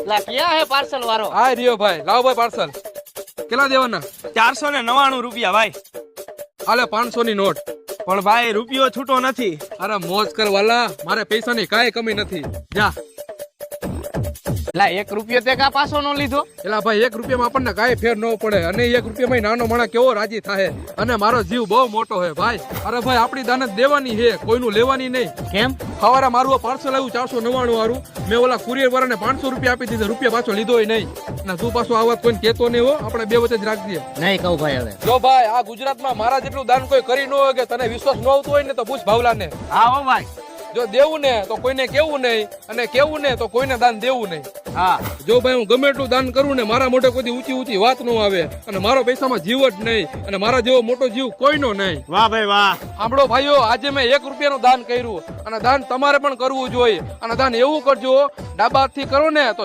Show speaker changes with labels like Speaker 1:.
Speaker 1: લા ક્યાં હે પાર્સલ વાળો?
Speaker 2: આ રહ્યો ભાઈ, લાવો ભાઈ પાર્સલ. કેટલા દેવાના?
Speaker 3: 499 રૂપિયા ભાઈ.
Speaker 2: આલે 500 ની નોટ.
Speaker 3: પણ ભાઈ રૂપિયો છૂટો નથી.
Speaker 2: અરે મોજ કર વાલા, મારે પૈસાની કાંઈ કમી નથી. જા.
Speaker 1: લા 1 રૂપિયો તે કા પાછો નો લીધો?
Speaker 2: એલા ભાઈ 1 રૂપિયામાં આપણને કાંઈ ફેર ન પડે, અને 1 રૂપિયામાં નાનો માણસ કેવો રાજી થાય. અને મારો જીવ બહુ મોટો હે ભાઈ. અરે ભાઈ આપણી દાનત દેવાની હે, કોઈનું લેવાની નહીં.
Speaker 1: કેમ?
Speaker 2: સવારે મારું પાર્સલ આવ્યું 499 વાળું, મેં ઓલા કુરિયર વાળાને 500 રૂપિયા આપી દીધા, રૂપિયા પાછો લીધોય નહીં. અને તું પાછો આ વાત કોઈને કહેતો નહીં હો, આપણે બે વચ્ચે જ રાખજે.
Speaker 1: નહીં કહું ભાઈ હવે.
Speaker 2: જો ભાઈ આ ગુજરાતમાં મારા જેટલું દાન કોઈ કરી ન હોય, કે તને વિશ્વાસ ન આવતો હોય ને તો પૂછ ભાવલાને.
Speaker 1: હા હો ભાઈ.
Speaker 2: જો દેવું ને તો કોઈને કેવું નહીં, અને કેવું ને તો કોઈને દાન દેવું નહીં.
Speaker 1: હા
Speaker 2: જો ભાઈ હું ગમે એટલું દાન કરું ને, મારા મોઢે કોઈ ઊંચી વાત ન આવે, અને મારો પૈસામાં જીવ જ નહીં, અને મારા જેવો મોટો જીવ કોઈનો નહીં.
Speaker 3: વાહ ભાઈ વાહ.
Speaker 2: સાંભળો ભાઈઓ, આજે મેં 1 રૂપિયાનું દાન કર્યું, અને દાન તમારે પણ કરવું જોઈએ. અને દાન એવું કરજો, ડાબા હાથથી કરો ને તો